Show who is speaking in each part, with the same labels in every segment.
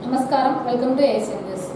Speaker 1: నమస్కారం, welcome to ASM news.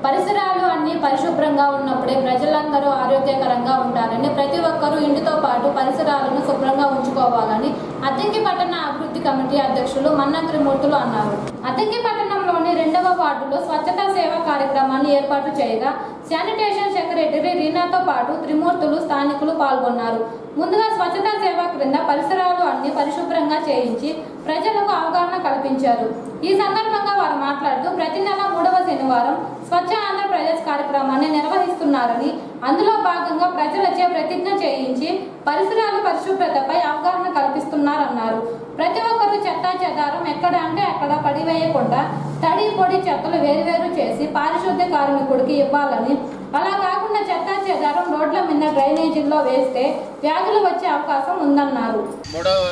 Speaker 1: పరిసరాలు అన్ని పరిశుభ్రంగా ఉన్నప్పుడే ప్రజలందరూ ఆరోగ్యకరంగా ఉంటారని, ప్రతి ఒక్కరూ ఇంటితో పాటు పరిసరాలను శుభ్రంగా ఉంచుకోవాలని అద్దంకి పట్టణ అభివృద్ధి కమిటీ అధ్యక్షులు మన్నా త్రిమూర్తులు అన్నారు. అద్దంకి పట్టణంలోని 2వ వార్డులో స్వచ్ఛతా సేవా కార్యక్రమాన్ని ఏర్పాటు చేయగా శానిటేషన్ సెక్రటరీ రీనాతో పాటు త్రిమూర్తులు స్థానికులు పాల్గొన్నారు. ముందుగా స్వచ్ఛతా సేవ క్రింద పరిసరాలు అన్ని పరిశుభ్రంగా చేయించి ప్రజలకు అవగాహన కల్పించారు. ఈ సందర్భంగా వారు మాట్లాడుతూ ప్రతి నెల 3వ శనివారం స్వచ్ఛ ఆంధ్రప్రదేశ్ కార్యక్రమాన్ని నిర్వహిస్తున్నారని, అందులో భాగంగా ప్రజలచే ప్రతిజ్ఞ చేయించి పరిసరాల పరిశుభ్రతపై అవగాహన కల్పిస్తున్నారన్నారు. ప్రతి ఒక్కరూ చెత్తా చెదారం ఎక్కడ అంటే అక్కడ పడివేయకుండా తడి పొడి చెత్తలు వేరువేరు చేసి పారిశుద్ధ్య కార్మికుడికి ఇవ్వాలని, అలా కాకుండా చెత్తా చెదారం రోడ్ల మీద డ్రైనేజీల్లో వేస్తే వ్యాధులు వచ్చే అవకాశం ఉందన్నారు.
Speaker 2: 3వ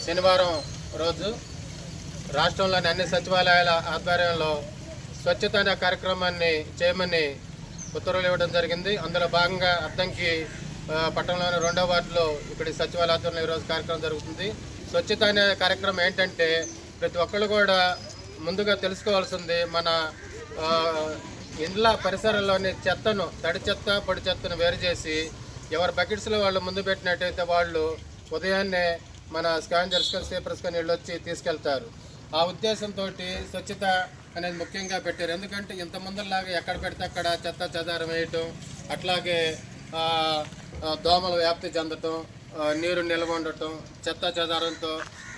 Speaker 2: శనివారం రోజు రాష్ట్రంలోని అన్ని సచివాలయాల ఆధ్వర్యంలో స్వచ్ఛత అనే కార్యక్రమాన్ని చేయమని ఉత్తర్వులు ఇవ్వడం జరిగింది. అందులో భాగంగా అద్దంకి పట్టణంలోని 2వ వార్డులో ఇక్కడ సచివాలయ ఆధ్వర్యంలో ఈరోజు కార్యక్రమం జరుగుతుంది. స్వచ్ఛత అనే కార్యక్రమం ఏంటంటే ప్రతి ఒక్కళ్ళు కూడా ముందుగా తెలుసుకోవాల్సింది మన ఇండ్ల పరిసరాల్లోని చెత్తను, తడి చెత్త పొడి చెత్తను వేరు చేసి ఎవరి బకెట్స్లో వాళ్ళు ముందు పెట్టినట్టయితే వాళ్ళు ఉదయాన్నే మన స్కావెంజర్స్ స్వీపర్స్ కానీ వీళ్ళు వచ్చి తీసుకెళ్తారు. ఆ ఉద్దేశంతో స్వచ్ఛత అనేది ముఖ్యంగా పెట్టారు. ఎందుకంటే ఇంత ముందులాగా ఎక్కడ పెడితే అక్కడ చెత్త చెదారం వేయటం, అట్లాగే దోమలు వ్యాప్తి చెందటం, నీరు నిల్వ ఉండటం, చెత్త చెదారంతో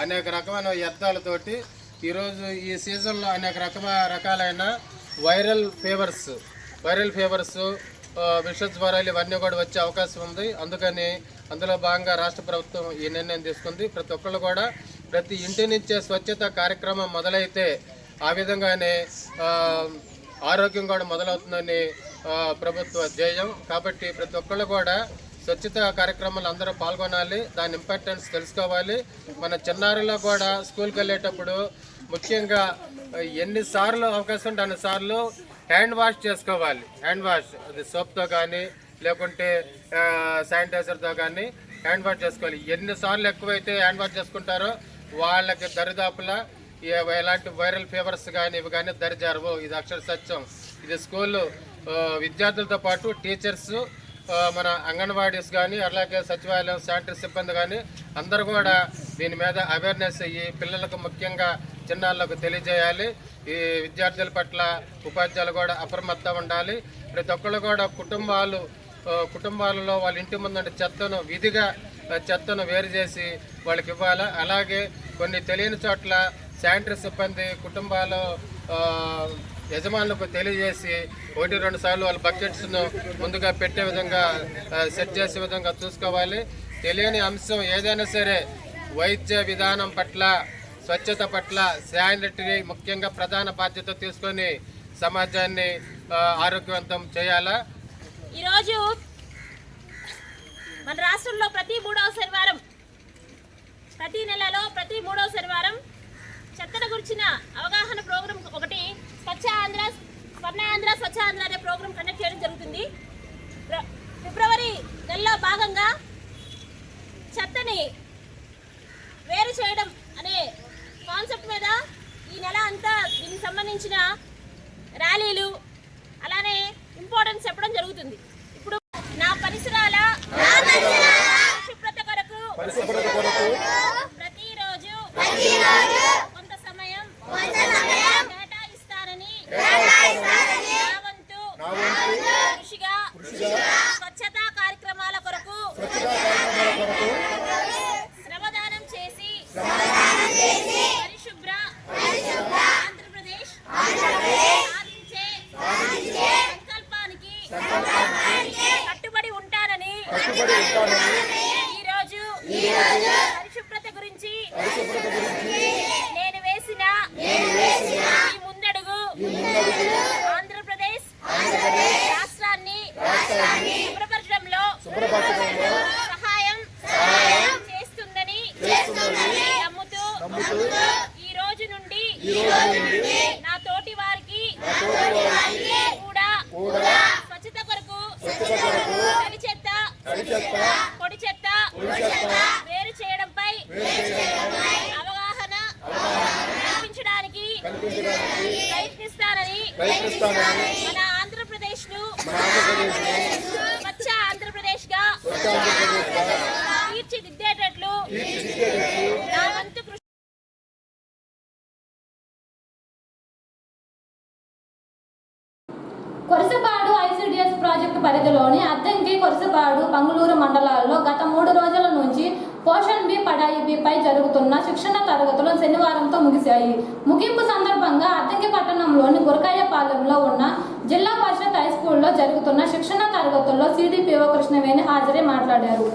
Speaker 2: అనేక రకమైన వ్యర్థాలతోటి ఈరోజు ఈ సీజన్లో అనేక రకాలైన వైరల్ ఫీవర్స్, విష జ్వరాలు ఇవన్నీ కూడా వచ్చే అవకాశం ఉంది. అందుకని అందులో భాగంగా రాష్ట్ర ప్రభుత్వం ఈ నిర్ణయం తీసుకుంది. ప్రతి ఒక్కళ్ళు కూడా ప్రతి ఇంటి నుంచే స్వచ్ఛత కార్యక్రమం మొదలైతే ఆ విధంగానే ఆరోగ్యం కూడా మొదలవుతుందని ప్రభుత్వ ధ్యేయం. కాబట్టి ప్రతి ఒక్కళ్ళు కూడా స్వచ్ఛత కార్యక్రమాలు అందరూ పాల్గొనాలి, దాని ఇంపార్టెన్స్ తెలుసుకోవాలి. మన చిన్నారుల్లో కూడా స్కూల్కి వెళ్ళేటప్పుడు ముఖ్యంగా ఎన్నిసార్లు అవకాశం ఉంటే అన్నిసార్లు హ్యాండ్ వాష్ చేసుకోవాలి. హ్యాండ్ వాష్ అది సోప్తో కానీ లేకుంటే శానిటైజర్తో కానీ హ్యాండ్ వాష్ చేసుకోవాలి. ఎన్నిసార్లు ఎక్కువైతే హ్యాండ్ వాష్ చేసుకుంటారో వాళ్ళకి దరిదాపులా ఎలాంటి వైరల్ ఫీవర్స్ కానీ ఇవి కానీ దరిజారవు. ఇది అక్షర సత్యం. ఇది స్కూలు విద్యార్థులతో పాటు టీచర్స్, మన అంగన్వాడీస్ కానీ అలాగే సచివాలయం శానిటరీ సిబ్బంది కానీ అందరూ కూడా దీని మీద అవేర్నెస్ అయ్యి పిల్లలకు ముఖ్యంగా చిన్నారులకు తెలియజేయాలి. ఈ విద్యార్థుల పట్ల ఉపాధ్యాయులు కూడా అప్రమత్తం ఉండాలి. ప్రతి ఒక్కళ్ళు కూడా కుటుంబాలలో వాళ్ళ ఇంటి ముందు చెత్తను విధిగా చెత్తను వేరు చేసి వాళ్ళకి ఇవ్వాలి. అలాగే కొన్ని తెలియని చోట్ల శానిటరీ సిబ్బంది కుటుంబాలు యజమానులకు తెలియజేసి 1-2 సార్లు వాళ్ళ బకెట్స్ను ముందుగా పెట్టే విధంగా సెట్ చేసే విధంగా చూసుకోవాలి. తెలియని అంశం ఏదైనా సరే వైద్య విధానం పట్ల, స్వచ్ఛత పట్ల శానిటరీ ముఖ్యంగా ప్రధాన బాధ్యత తీసుకొని సమాజాన్ని ఆరోగ్యవంతం చేయాలా.
Speaker 3: ఈరోజు మన రాష్ట్రంలో ప్రతి నెలలో ప్రతి 3వ శనివారం చెత్తను గురించిన అవగాహన ప్రోగ్రాం ఒకటి స్వర్ణ ఆంధ్ర స్వచ్ఛ ఆంధ్ర అనే ప్రోగ్రాం కండక్ట్ చేయడం జరుగుతుంది. ఫిబ్రవరి నెలలో భాగంగా చెత్తని వేరు చేయడం అనే కాన్సెప్ట్ మీద ఈ నెల అంతా దీనికి సంబంధించిన ర్యాలీలు అలానే ఇంపార్టెన్స్ చెప్పడం జరుగుతుంది. ఇప్పుడు నా పరిసరాల పరిశుభ్రత కొరకు ప్రతిరోజు కొంత సమయం కేటాయిస్తానని నా వంతు కృషిగా స్వచ్ఛతా కార్యక్రమాల కొరకు శ్రమదానం చేసి పరిశుభ్ర ఆంధ్రప్రదేశ్ సాధించే సంకల్పానికి కట్టుబడి ఉంటానని ఈరోజు ప్రయత్నిస్తానని మన ఆంధ్రప్రదేశ్ ను స్వచ్ఛ ఆంధ్రప్రదేశ్ గా తీర్చిదిద్దేటట్లు నా వంతు కృషి.
Speaker 1: కొరసపాడు ఐసిడిఎస్ ప్రాజెక్టు పరిధిలోని అద్దంకి, కొరసపాడు, పంగులూరు మండలాల్లో గత 3 రోజుల నుంచి పోషణ్ బి పడాయి బిపై జరుగుతున్న శిక్షణ తరగతులు శనివారంతో ముగిశాయి. ముగింపు సందర్భంగా అద్దంకి పట్టణంలోని గురకాయపాలెంలో ఉన్న జిల్లా పరిషత్ హైస్కూల్లో జరుగుతున్న శిక్షణ తరగతుల్లో సిడిపిఓ కృష్ణవేణి హాజరై మాట్లాడారు.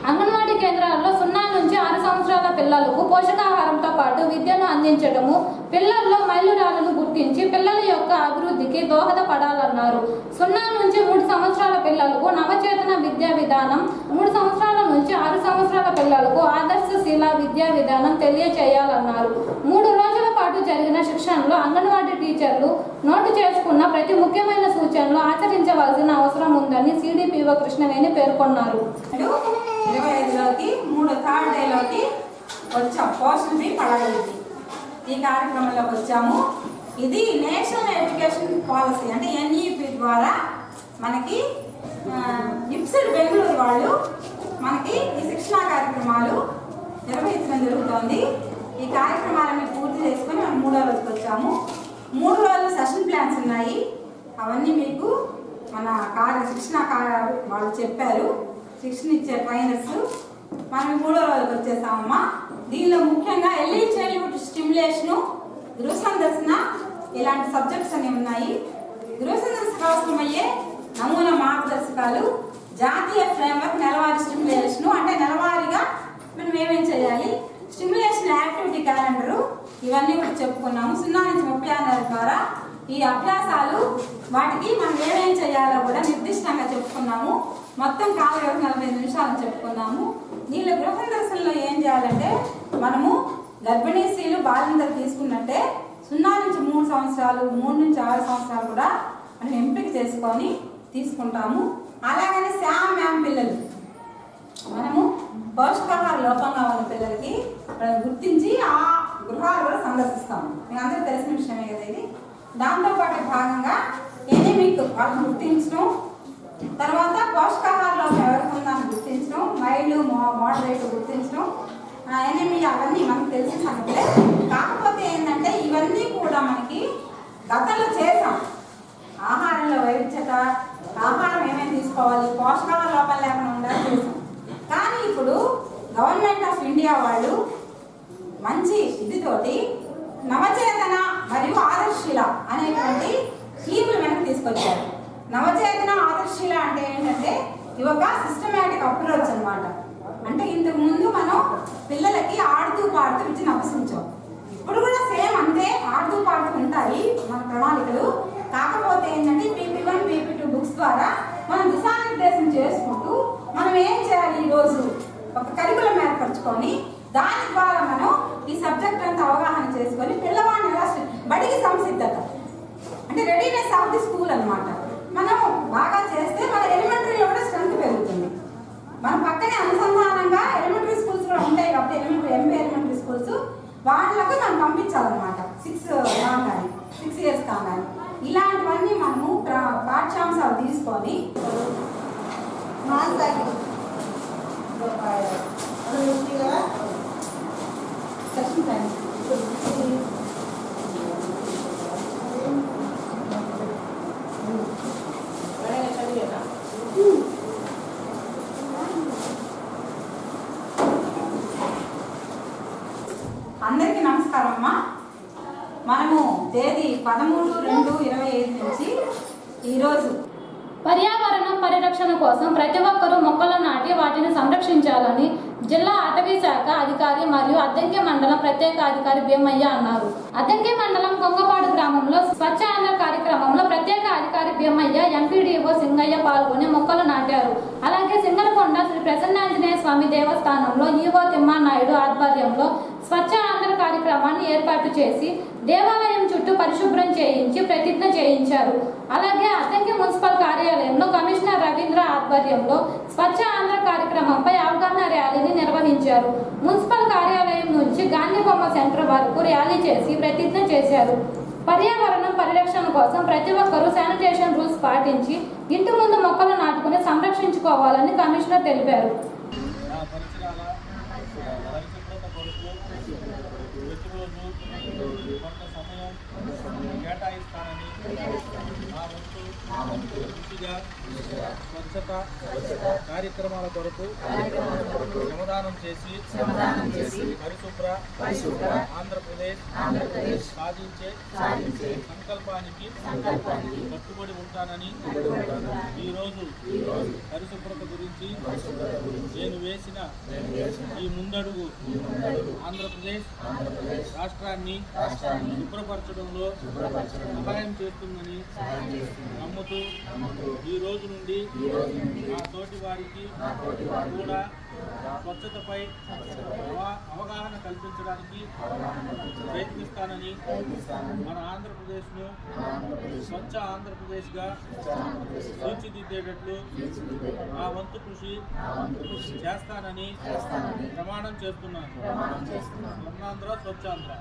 Speaker 1: అంగన్వాడీ కేంద్రాల్లో 0 నుంచి 6 సంవత్సరాల పిల్లలకు పోషకాహారంతో పాటు విద్యను అందించడము, పిల్లల్లో మైలురాళ్లను గుర్తించి పిల్లల యొక్క అభివృద్ధికి దోహదపడాలన్నారు. 0 నుంచి 3 సంవత్సరాల పిల్లలకు నవచేతన విద్యా విధానం, 3 సంవత్సరాల నుంచి 6 సంవత్సరాల పిల్లలకు ఆదర్శశీల విద్యా విధానం తెలియచేయాలన్నారు. 3 రోజుల పాటు జరిగిన శిక్షణలో అంగన్వాడీ టీచర్లు నోటు చేసుకున్న ప్రతి ముఖ్యమైన సూచనలు ఆచరించవలసిన అవసరం ఉందని సిడిపిఓ కృష్ణవేణి పేర్కొన్నారు.
Speaker 4: 25లోకి 3 డేలోకి వచ్చాం. పోషణ్ బి పడాయి ఈ కార్యక్రమంలోకి వచ్చాము. ఇది నేషనల్ ఎడ్యుకేషన్ పాలసీ అంటే ఎన్ఈపి ద్వారా మనకి ఇప్సిడ్ బెంగళూరు వాళ్ళు మనకి ఈ శిక్షణా కార్యక్రమాలు నిర్వహించడం జరుగుతోంది. ఈ కార్యక్రమాలన్నీ పూర్తి చేసుకొని మనం 3వ రోజుకి వచ్చాము. 3 రోజులు సెషన్ ప్లాన్స్ ఉన్నాయి. అవన్నీ మీకు మన శిక్షణ వాళ్ళు చెప్పారు. శిక్షణ ఇచ్చే ట్రైనర్స్. మనం 3వ రోజుకి వచ్చేసామమ్మా. దీనిలో ముఖ్యంగా ఎర్లీ చైల్డ్హుడ్ స్టిమ్యులేషను, గృహ సందర్శన ఇలాంటి సబ్జెక్ట్స్ అనేవి ఉన్నాయి. గృహ సందర్శనకు అవసరమయ్యే నమూనా మార్గదర్శకాలు, జాతీయ ఫ్రేమ్వర్క్, నెలవారీ స్టిమ్యులేషను అంటే నెలవారీగా మనం ఏమేం చేయాలి, స్టిమ్యులేషన్ యాక్టివిటీ క్యాలెండరు, ఇవన్నీ కూడా చెప్పుకున్నాము. 0 నుంచి 36 నెలల ద్వారా ఈ అభ్యాసాలు వాటికి మనం ఏమేం చేయాలో కూడా నిర్దిష్టంగా చెప్పుకున్నాము. మొత్తం కాల వ్యవధి 45 నిమిషాలు చెప్పుకున్నాము. దీనిలో గృహ సందర్శనలో ఏం చేయాలంటే మనము గర్భిణీ స్త్రీలు బాలింతలు తీసుకున్నట్టే 0 నుంచి 3 సంవత్సరాలు, 3 నుంచి 6 సంవత్సరాలు కూడా మనం ఎంపిక చేసుకొని తీసుకుంటాము. అలాగని శామ్ మ్యామ్ పిల్లలు మనము పోషకాహార లోపంగా ఉన్న పిల్లలకి గుర్తించి ఆ గృహాలు కూడా సందర్శిస్తాము. మీకు అందరికీ తెలిసిన విషయమే కదా ఇది. దాంతోపాటు భాగంగా ఎనిమిక్ వాళ్ళని గుర్తించడం, తర్వాత పోషకాహార లోపం ఎవరికి ఉందని గుర్తించడం, మైల్డ్ మోడరేట్ గుర్తించడం, ఎనిమియా అవన్నీ మనకు తెలిసిన సంగతులే. కాకపోతే ఏంటంటే ఇవన్నీ కూడా మనకి గతంలో చేసాం. ఆహారంలో వైవిధ్యత, ఆహారం ఏమేమి తీసుకోవాలి, పోషకాహార లోపం లేకుండా ఉండాలని చేసాం. కానీ ఇప్పుడు గవర్నమెంట్ ఆఫ్ ఇండియా వాళ్ళు మంచి ఇదితోటి నవచేతన మరియు ఆదర్శశీల అనేటువంటి స్కీములు వెనక్కి తీసుకొచ్చారు. నవచేతన ఆదర్శశీల అంటే ఏంటంటే ఇవి ఒక సిస్టమేటిక్ అప్రోచ్ అనమాట. అంటే ఇంతకు ముందు మనం పిల్లలకి ఆడుతూ పాడుతూ విద్యను అభ్యసించాం. ఇప్పుడు కూడా సేమ్ అంతే ఆడుతూ పాడుతూ ఉంటాయి మన ప్రణాళికలు. కాకపోతే ఏంటంటే PP1, PP2 బుక్స్ ద్వారా మనం దిశానిర్దేశం చేసుకుంటూ మనం ఏం చేయాలి, ఈరోజు ఒక కరికులం ఏర్పరచుకొని దాని ద్వారా మనం ఈ సబ్జెక్ట్ అంతా అవగాహన చేసుకొని పిల్లవాడిని ఎలా బడికి సంసిద్ధత అంటే రెడీనెస్ ఆఫ్ ది స్కూల్ అనమాట మనం బాగా చేస్తే మన ఎలిమెంటరీలో కూడా స్ట్రెంత్ పెరుగుతుంది. మన పక్కనే అనుసంధానంగా ఎలిమెంటరీ స్కూల్స్ కూడా ఉంటాయి కాబట్టి ఎంపీ ఎలిమెంటరీ స్కూల్స్ వాళ్ళకు మనం పంపించాలన్నమాట. 6 ఇయర్స్ కాగానే ఇలాంటివన్నీ మనము పాఠ్యాంశాలు తీసుకొని అందరికీ నమస్కారం అమ్మా. మనము తేదీ 13/2/25 నుంచి ఈరోజు
Speaker 1: పర్యావరణం పరిరక్షణ కోసం ప్రతి ఒక్కరూ మొక్కలు నాటి వాటిని సంరక్షించాలని జిల్లా అటవీ శాఖ అధికారి మరియు అద్దంకి మండలం ప్రత్యేక అధికారి భీమయ్య అన్నారు. అద్దంకి మండలం కొంగపాడు గ్రామంలో స్వచ్ఛ ఆంధ్ర కార్యక్రమంలో ప్రత్యేక అధికారి భీమయ్య, ఎంపీడీఓ సింగయ్య పాల్గొని మొక్కలు నాటారు. అలాగే సింగరకొండ శ్రీ ప్రసన్నాంజనేయ స్వామి దేవస్థానంలో ఈవో తిమ్మానాయుడు ఆధ్వర్యంలో స్వచ్ఛ ఆంధ్ర కార్యక్రమాన్ని ఏర్పాటు చేసి దేవాలయం చుట్టూ పరిశుభ్రం చేయించి ప్రతిజ్ఞ చేయించారు. అలాగే అద్దంకి మున్సిపల్ కార్యాలయంలో కమిషనర్ రవీంద్ర ఆధ్వర్యంలో స్వచ్ఛ ఆంధ్ర కార్యక్రమంపై అవగాహన ర్యాలీని నిర్వహించారు. మున్సిపల్ కార్యాలయం నుంచి గాంధీ బొమ్మ సెంటర్ వరకు ర్యాలీ చేసి ప్రతిజ్ఞ చేశారు. పర్యావరణం పరిరక్షణ కోసం ప్రతి ఒక్కరూ శానిటేషన్ రూల్స్ పాటించి ఇంటి ముందు మొక్కలు నాటుకుని సంరక్షించుకోవాలని కమిషనర్ తెలిపారు.
Speaker 5: స్వచ్ఛత కార్యక్రమాల కొరకు శ్రమదానం చేసి పరిశుభ్ర ఆంధ్రప్రదేశ్ సాధించే సంకల్పానికి కట్టుబడి ఉంటానని ఈరోజు పరిశుభ్రత గురించి నేను వేసిన ఈ ముందడుగు ఆంధ్రప్రదేశ్ రాష్ట్రాన్ని శుభ్రపరచడంలో సహాయం చేస్తుందని నమ్ముతూ ఈ రోజు నుండి నా తోటి వారికి కూడా స్వచ్ఛతపై అవగాహన కల్పించడానికి ప్రయత్నిస్తానని మన ఆంధ్రప్రదేశ్ను స్వచ్ఛ ఆంధ్రప్రదేశ్గా తీర్చిదిద్దేటట్లు నా వంతు కృషి చేస్తానని ప్రమాణం చేస్తున్నాను. స్వర్ణాంధ్ర స్వచ్ఛాంధ్ర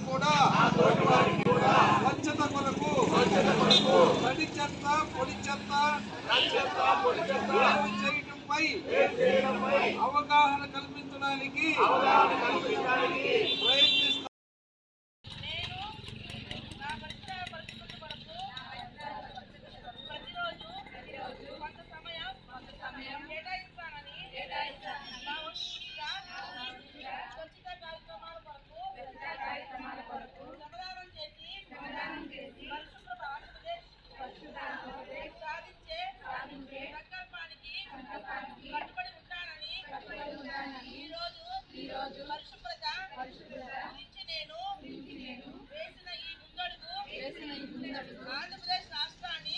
Speaker 6: కూడా స్వచ్ఛత కొరకు తడి చెత్త పొడి చెత్త చేయడంపై అవగాహన కల్పించడానికి ప్రయత్నిస్తాను. ఆంధ్రప్రదేశ్ రాష్ట్రాన్ని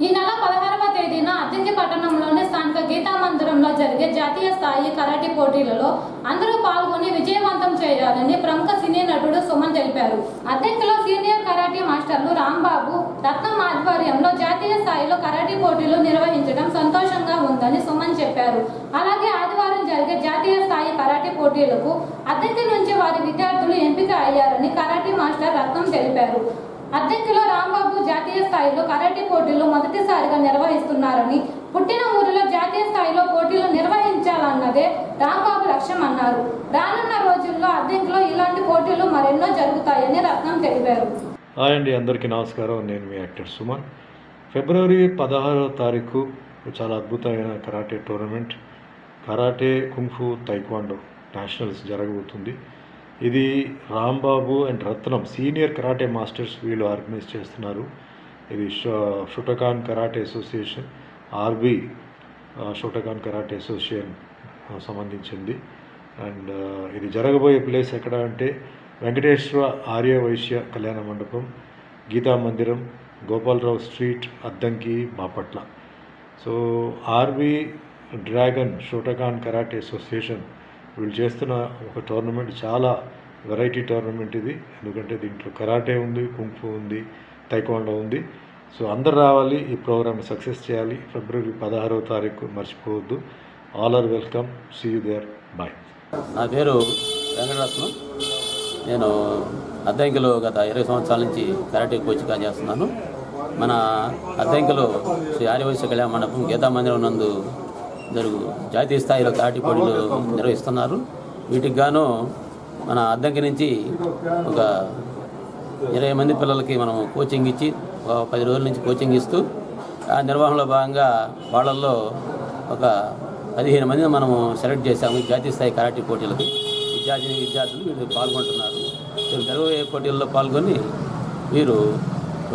Speaker 1: ఈ నెల 16వ తేదీన అద్దంకి పట్టణంలోని స్థానిక గీతా మందిరంలో జరిగే జాతీయ స్థాయి కరాటే పోటీలలో అందరూ పాల్గొని విజయవంతం చేయాలని ప్రముఖ సినీ నటుడు సుమన్ తెలిపారు. అద్దంకిలో సీనియర్ కరాటే మాస్టర్లు రాంబాబు, రత్నం ఆధ్వర్యంలో జాతీయ స్థాయిలో కరాటే పోటీలు నిర్వహించడం సంతోషంగా ఉందని సుమన్ చెప్పారు. అలాగే ఆదివారం జరిగే జాతీయ స్థాయి కరాటే పోటీలకు అద్దంకి నుంచి వారి విద్యార్థులు ఎంపిక అయ్యారని కరాటే మాస్టర్ రత్నం తెలిపారు. అద్దంకిలో రాంబాబు జాతీయ స్థాయిలో కరాటే పోటీలు మొదటిసారిగా నిర్వహిస్తున్నారని, పుట్టిన ఊరిలో జాతీయ స్థాయిలో పోటీలు నిర్వహించాలన్నదే రాంబాబు లక్ష్యం అన్నారు. రానున్న రోజుల్లో అద్దంకిలో ఇలాంటి పోటీలు మరెన్నో జరుగుతాయని రత్నం తెలిపారు.
Speaker 7: హాయ్ అండి, అందరికీ నమస్కారం. నేను మీ యాక్టర్ సుమన్. ఫిబ్రవరి 16వ తారీఖు చాలా అద్భుతమైన karate tournament, karate kung fu taekwondo nationals జరగబోతుంది. ఇది Rambabu and Ratnam senior karate masters వీళ్ళు ఆర్గనైజ్ చేస్తున్నారు. ఇది Shotokan karate association, RB Shotokan karate association సంబంధించింది. అండ్ ఇది జరగబోయే ప్లేస్ ఎక్కడ అంటే వెంకటేశ్వర ఆర్య వైశ్య కళ్యాణ మండపం, గీతా మందిరం, Gopalarao street, Addanki, Bapatla. So RB dragon Shotokan karate association వీళ్ళు చేస్తున్న ఒక టోర్నమెంట్, చాలా వెరైటీ టోర్నమెంట్ ఇది. ఎందుకంటే దీంట్లో కరాటే ఉంది, కుంఫు ఉంది, తైక్వాండో ఉంది. సో అందరు రావాలి, ఈ ప్రోగ్రామ్ సక్సెస్ చేయాలి. ఫిబ్రవరి 16వ తారీఖు మర్చిపోవద్దు. All are welcome. See you there. Bye.
Speaker 8: నా పేరు వెంకటరత్నం. నేను అద్దంకిలో గత 20 సంవత్సరాల నుంచి కరాటే కోచ్గా చేస్తున్నాను. మన అద్దంకిలో శ్రీ ఆర్యవైశ్య కళ్యాణ మండపం గీతా మందిరం నందు జాతీయ స్థాయిలో కరాటే పోటీలు నిర్వహిస్తున్నారు. వీటికి గాను మన అద్దంకి నుంచి ఒక 20 మంది పిల్లలకి మనం కోచింగ్ ఇచ్చి 10 రోజుల నుంచి కోచింగ్ ఇస్తూ ఆ నిర్వహణలో భాగంగా వాళ్ళల్లో ఒక 15 మందిని మనము సెలెక్ట్ చేశాము జాతీయ స్థాయి కరాటే పోటీలకి. విద్యార్థులు వీళ్ళు పాల్గొంటున్నారు. వీళ్ళు జరగబోయే పోటీల్లో పాల్గొని వీరు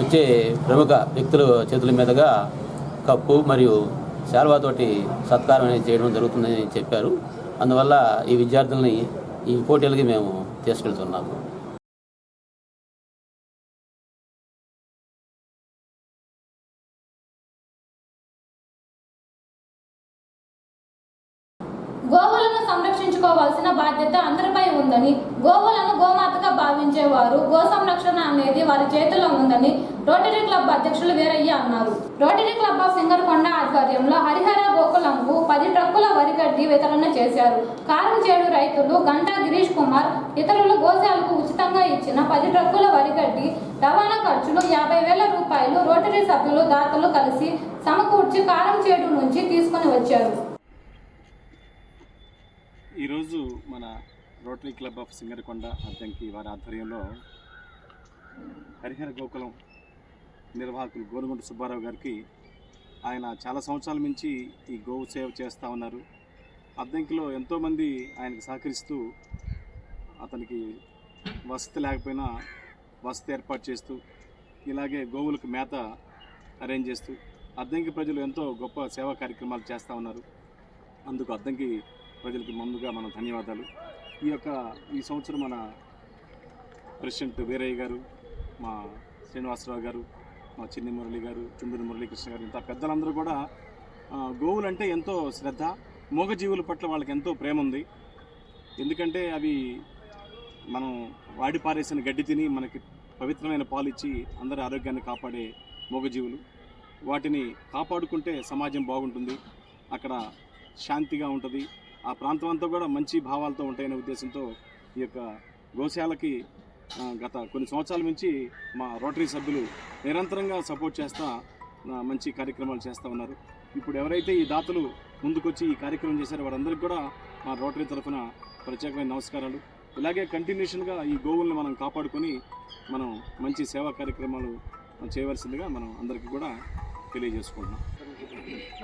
Speaker 8: వచ్చే ప్రముఖ వ్యక్తుల చేతుల మీదుగా కప్పు మరియు శాల్వాతోటి సత్కారం అనేది చేయడం జరుగుతుందని చెప్పారు. అందువల్ల ఈ విద్యార్థుల్ని ఈ పోటీలకి మేము తీసుకెళ్తున్నాము.
Speaker 1: గోవులను సంరక్షించుకోవాల్సిన బాధ్యత అందరిపై ఉందని, గోవులను గోమాతగా భావించేవారు గో సంరక్షణ అనేది వారి చేతిలో ఉందని రోటరీ క్లబ్ అధ్యక్షులు వీరయ్య అన్నారు. రోటరీ క్లబ్ ఆఫ్ సింగరకొండ ఆధ్వర్యంలో హరిహర గోకులంకు 10 ట్రక్కుల వరిగడ్డి వితరణ చేశారు. కారంచేడు రైతులు గంటా గిరీష్ కుమార్ ఇతరులు గోశాలకు ఉచితంగా ఇచ్చిన 10 ట్రక్కుల వరిగడ్డి రవాణా ఖర్చులు 50,000 రూపాయలు రోటరీ సభ్యులు దాతలు కలిసి సమకూర్చి కారంచేడు నుంచి తీసుకుని వచ్చారు.
Speaker 9: ఈరోజు మన rotary club of Singarakonda Addanki వారి ఆధ్వర్యంలో హరిహర గోకులం నిర్వాహకులు గోనుగుంట సుబ్బారావు గారికి ఆయన చాలా సంవత్సరాల నుంచి ఈ గోవు సేవ చేస్తూ ఉన్నారు. అద్దంకిలో ఎంతోమంది ఆయనకు సహకరిస్తూ అతనికి వసతి లేకపోయినా వసతి ఏర్పాటు చేస్తూ ఇలాగే గోవులకు మేత అరేంజ్ చేస్తూ అద్దంకి ప్రజలు ఎంతో గొప్ప సేవా కార్యక్రమాలు చేస్తూ ఉన్నారు. అందుకు అద్దంకి ప్రజలకు ముందుగా మన ధన్యవాదాలు. ఈ సంవత్సరం మన ప్రెసిడెంట్ వీరయ్య గారు, మా శ్రీనివాసరావు గారు, మా చిన్ని మురళి గారు, చుండూరు మురళీకృష్ణ గారు, ఇంత పెద్దలందరూ కూడా గోవులంటే ఎంతో శ్రద్ధ, మూగజీవుల పట్ల వాళ్ళకి ఎంతో ప్రేమ ఉంది. ఎందుకంటే అవి మనం వాడి పారేసిన గడ్డి తిని మనకి పవిత్రమైన పాలు ఇచ్చి అందరి ఆరోగ్యాన్ని కాపాడే మూగజీవులు. వాటిని కాపాడుకుంటే సమాజం బాగుంటుంది, అక్కడ శాంతిగా ఉంటుంది, ఆ ప్రాంతం అంతా కూడా మంచి భావాలతో ఉంటాయనే ఉద్దేశంతో ఈ యొక్క గోశాలకి గత కొన్ని సంవత్సరాల నుంచి మా రోటరీ సభ్యులు నిరంతరంగా సపోర్ట్ చేస్తూ మంచి కార్యక్రమాలు చేస్తూ ఉన్నారు. ఇప్పుడు ఎవరైతే ఈ దాతలు ముందుకొచ్చి ఈ కార్యక్రమం చేశారో వారందరికీ కూడా మా రోటరీ తరఫున ప్రత్యేకమైన నమస్కారాలు. ఇలాగే కంటిన్యూషన్గా ఈ గోవుల్ని మనం కాపాడుకొని మనం మంచి సేవా కార్యక్రమాలు చేయవలసిందిగా మనం అందరికీ కూడా తెలియజేసుకుంటున్నాం.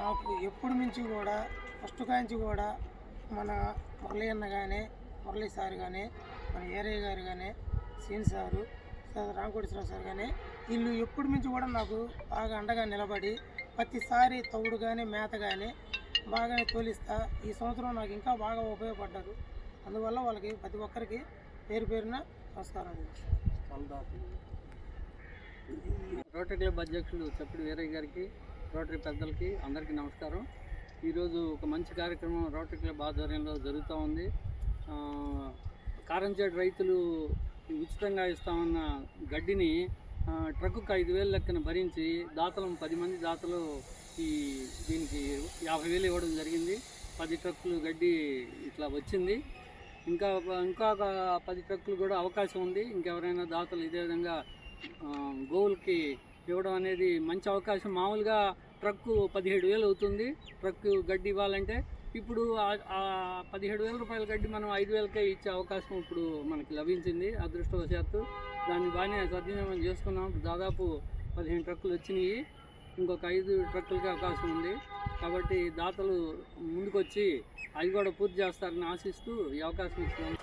Speaker 10: నాకు ఎప్పటి నుంచి కూడా ఫస్ట్ కాంచి కూడా మన మురళీ అన్న కానీ, మురళీ సార్ కానీ, మన ఏరయ్య గారు కానీ, సీన్ సారు, రామకోటేశ్వరరావు సార్ కానీ వీళ్ళు ఎప్పటి నుంచి కూడా నాకు బాగా అండగా నిలబడి ప్రతిసారి తౌడు కానీ మేత కానీ బాగానే తోలిస్తా. ఈ సంవత్సరం నాకు ఇంకా బాగా ఉపయోగపడ్డారు. అందువల్ల వాళ్ళకి ప్రతి ఒక్కరికి పేరు పేరున నమస్కారం.
Speaker 11: రోటరీ క్లబ్ అధ్యక్షులు చప్పుడు వీరయ్య గారికి, రోటరీ పెద్దలకి అందరికీ నమస్కారం. ఈరోజు ఒక మంచి కార్యక్రమం రోటరీ క్లబ్ ఆధ్వర్యంలో జరుగుతూ ఉంది. కారంచేడు రైతులు ఉచితంగా ఇస్తామన్న గడ్డిని ట్రక్కుకు 5,000 లెక్కన భరించి దాతలు 10 మంది దాతలు దీనికి 50,000 ఇవ్వడం జరిగింది. 10 ట్రక్కులు గడ్డి ఇట్లా వచ్చింది. ఇంకా 10 ట్రక్కులు కూడా అవకాశం ఉంది. ఇంకెవరైనా దాతలు ఇదే విధంగా గోవులకి ఇవ్వడం అనేది మంచి అవకాశం. మామూలుగా ట్రక్కు 17,000 అవుతుంది ట్రక్కు గడ్డి ఇవ్వాలంటే. ఇప్పుడు ఆ 17,000 రూపాయల గడ్డి మనం 5,000కే ఇచ్చే అవకాశం ఇప్పుడు మనకి లభించింది అదృష్టవశాత్తు. దాన్ని బాగానే సద్వినియోగం చేసుకున్నాం. దాదాపు 15 ట్రక్కులు వచ్చినాయి. ఇంకొక 5 ట్రక్కులకే అవకాశం ఉంది. కాబట్టి దాతలు ముందుకొచ్చి అవి కూడా పూర్తి చేస్తారని ఆశిస్తూ ఈ అవకాశం ఇస్తున్నాను.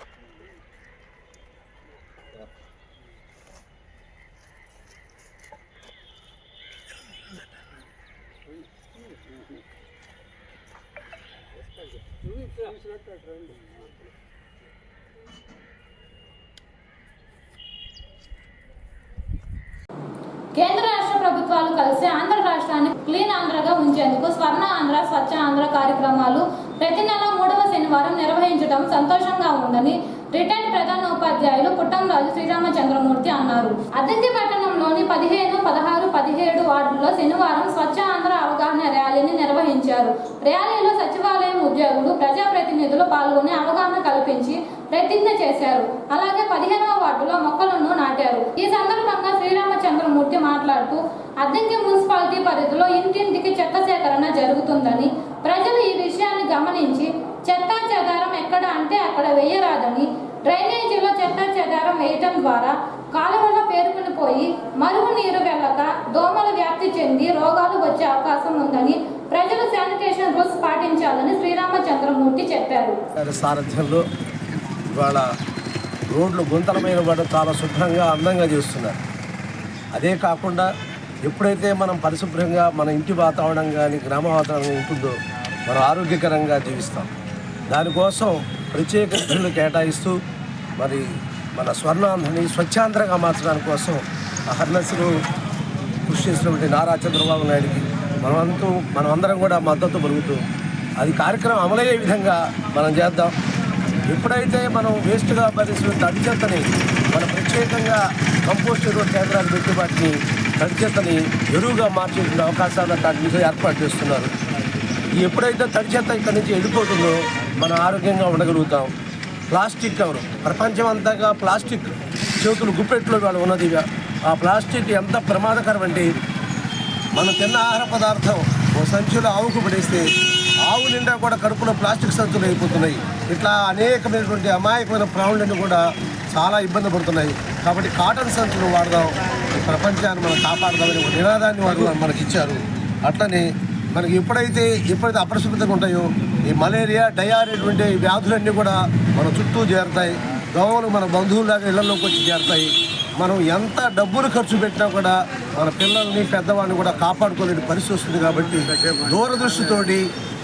Speaker 1: కేంద్ర రాష్ట్ర ప్రభుత్వాలు కలిసి ఆంధ్ర రాష్ట్రాన్ని క్లీన్ ఆంధ్రగా ఉంచేందుకు స్వర్ణ ఆంధ్ర స్వచ్ఛ ఆంధ్ర కార్యక్రమాలు ప్రతి నెల 3వ శనివారం నిర్వహించడం సంతోషంగా ఉందని రిటైర్డ్ ప్రధాన ఉపాధ్యాయులు పుట్టంరాజు శ్రీరామచంద్రమూర్తి అన్నారు. అద్దంకి పట్టణంలోని 15, 16, 17 వార్డుల్లో శనివారం స్వచ్ఛ ఆంధ్ర అవగాహన ర్యాలీని నిర్వహించారు. ర్యాలీలో సచివాలయం ఉద్యోగులు, ప్రజాప్రతినిధులు పాల్గొని అవగాహన కల్పించి ప్రతిజ్ఞ చేశారు. అలాగే 15వ వార్డులో మొక్కలను నాటారు. ఈ సందర్భంగా శ్రీరామచంద్రమూర్తి మాట్లాడుతూ అద్దంకి మున్సిపాలిటీ పరిధిలో ఇంటింటికి చెత్త సేకరణ జరుగుతుందని, ప్రజలు ఈ విషయాన్ని గమనించి చెత్తా చెదారం ఎక్కడ అంటే అక్కడ వేయరాదని, డ్రైనేజీలో చెత్తా చెదారం వేయటం ద్వారా కాలువలో పేరుకుని పోయి మరుగు నీరు వెళ్ళక దోమలు వ్యాప్తి చెంది రోగాలు వచ్చే అవకాశం ఉందని, ప్రజలు శానిటేషన్ రూల్స్ పాటించాలని శ్రీరామచంద్రమూర్తి చెప్పారు.
Speaker 12: సారథ్యంలో ఇవాళ రోడ్లు గుంతలమైన వాడు చాలా శుభ్రంగా అందంగా చేస్తున్నారు. అదే కాకుండా ఎప్పుడైతే మనం పరిశుభ్రంగా మన ఇంటి వాతావరణం కానీ గ్రామ వాతావరణం ఉంటుందో మనం ఆరోగ్యకరంగా జీవిస్తాం. దానికోసం ప్రత్యేక నిధులు కేటాయిస్తూ మరి మన స్వర్ణాంధ్రని స్వచ్ఛాంధ్రగా మార్చడానికి కోసం అహర్నశలు కృషి చేసినటువంటి నారా చంద్రబాబు నాయుడికి మనమందరం కూడా మద్దతు పలుకుతూ అది కార్యక్రమం అమలయ్యే విధంగా మనం చేద్దాం. ఎప్పుడైతే మనం వేస్ట్గా పరిస్థితులు తడి చెత్తని మనం ప్రత్యేకంగా కంపోస్ట్ ఎరువు కేంద్రాలు పెట్టి వాటిని తడి చెత్తని ఎరువుగా మార్చే అవకాశాలు వాటి మీద ఏర్పాటు చేస్తున్నారు. ఎప్పుడైతే తడి చెత్త ఇక్కడి నుంచి వెళ్ళిపోతుందో మనం ఆరోగ్యంగా ఉండగలుగుతాం. ప్లాస్టిక్ కవరు ప్రపంచం అంతగా ప్లాస్టిక్ చేతులు గుప్పెట్లో వాళ్ళు ఉన్నది. ఆ ప్లాస్టిక్ ఎంత ప్రమాదకరం అంటే మనం తిన్న ఆహార పదార్థం ఓ సంచులో ఆవుకు పడేస్తే ఆవు నిండా కూడా కడుపులో ప్లాస్టిక్ సంచులు అయిపోతున్నాయి. ఇట్లా అనేకమైనటువంటి అమాయకమైన ప్రాణులను కూడా చాలా ఇబ్బంది పడుతున్నాయి. కాబట్టి కాటన్ సంచులు వాడదాం, ఈ ప్రపంచాన్ని మనం కాపాడదామని ఒక నినాదాన్ని వాళ్ళు మనకి ఇచ్చారు. అట్లనే మనకి ఎప్పుడైతే అపరిశుభ్రతగా ఉంటాయో ఈ మలేరియా డయారియా వంటి వ్యాధులన్నీ కూడా మన చుట్టూ చేరుతాయి. దోమలు మన బంధువులాగా ఇళ్లలోకి వచ్చి చేరుతాయి. మనం ఎంత డబ్బులు ఖర్చు పెట్టినా కూడా మన పిల్లల్ని పెద్దవాళ్ళని కూడా కాపాడుకోలేని పరిస్థితి వస్తుంది. కాబట్టి దూరదృష్టితోటి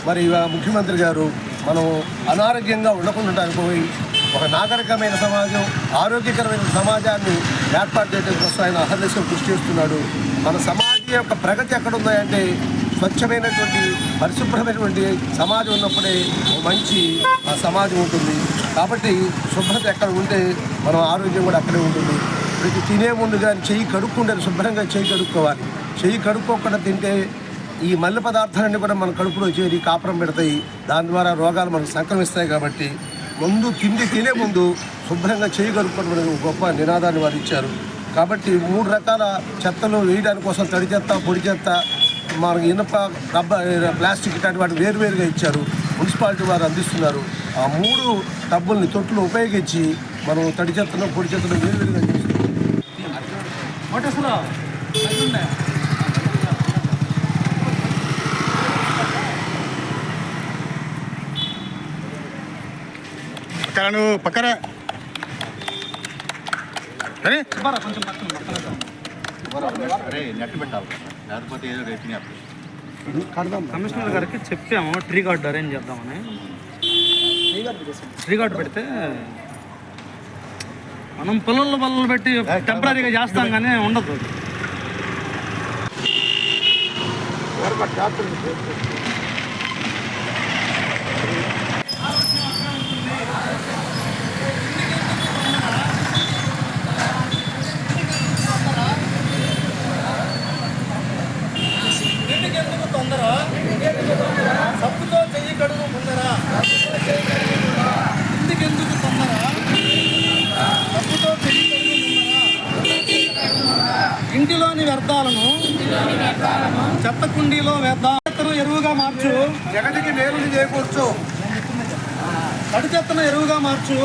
Speaker 12: మరి ముఖ్యమంత్రి గారు మనం అనారోగ్యంగా ఉండకుండా పోయి ఒక నాగరికమైన సమాజం, ఆరోగ్యకరమైన సమాజాన్ని ఏర్పాటు చేయడం కోసం ఆయన అహర్నిశం కృషి చేస్తున్నాడు. మన సమాజం యొక్క ప్రగతి ఎక్కడుందంటే స్వచ్ఛమైనటువంటి పరిశుభ్రమైనటువంటి సమాజం ఉన్నప్పుడే మంచి సమాజం ఉంటుంది. కాబట్టి శుభ్రత ఎక్కడ ఉంటే మనం ఆరోగ్యం కూడా అక్కడే ఉంటుంది. ప్రతి తినే ముందు కానీ చెయ్యి కడుక్కుంటే శుభ్రంగా చెయ్యి కడుక్కోవాలి. చెయ్యి కడుక్కోకుండా తింటే ఈ మల్లె పదార్థాలన్నీ కూడా మన కడుపులో చేరి కాపురం పెడతాయి. దాని ద్వారా రోగాలు మనకు సంక్రమిస్తాయి. కాబట్టి ముందు తినే ముందు శుభ్రంగా చెయ్యి కడుక్కోవడం గొప్ప నినాదాన్ని వారు ఇచ్చారు. కాబట్టి 3 రకాల చెత్తలు వేయడానికి కోసం తడి చెత్త, పొడి చెత్త, మనకి ఇనుప, రబ్బర్, ప్లాస్టిక్ ఇట్లాంటి వాటి వేరువేరుగా ఇచ్చారు. మున్సిపాలిటీ వారు అందిస్తున్నారు. ఆ 3 టబ్బుల్ని తొట్టులు ఉపయోగించి మనం తడి చెత్తను, పొడి చెత్తను వేరువేరుగా చేస్తున్నాం.
Speaker 13: నువ్వు పక్కన నెట్ పెట్టాలి, లేకపోతే ఏదో
Speaker 11: కమిషనర్ గారికి చెప్పాము ట్రీ గార్డ్ అరేంజ్ చేద్దామని. ట్రీ గార్డ్ పెడితే మనం పొలంలో పెట్టి టెంపరీగా చేస్తాం కానీ ఉండదు.
Speaker 5: సబ్బుతో చెయ్యి కడుగు ముందరా, ఇందుకెందుకు తొందర, సబ్బుతో చెయ్యి కడుగు ముందరా, ఇంటిలోని వ్యర్థాలను చెత్త కుండీలో వేద్దాం, ఎరువుగా మార్చు,
Speaker 12: జగతికి మేలుని చేకూర్చు,
Speaker 5: తడి చెత్తను ఎరువుగా మార్చు,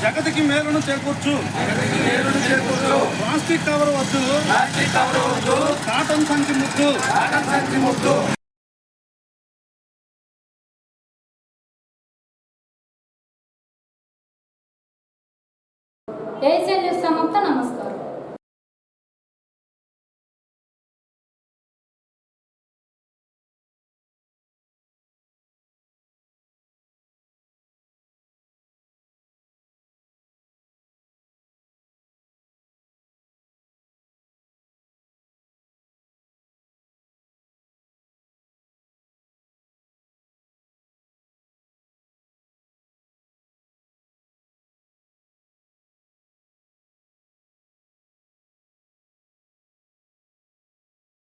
Speaker 5: జగతికి మేలును చేకూర్చు, ప్లాస్టిక్ కవర్ వద్దు, కాటన్ సంచి ముద్దు.
Speaker 1: ఏసీ న్యూస్ సమాప్తం. నమస్కారం.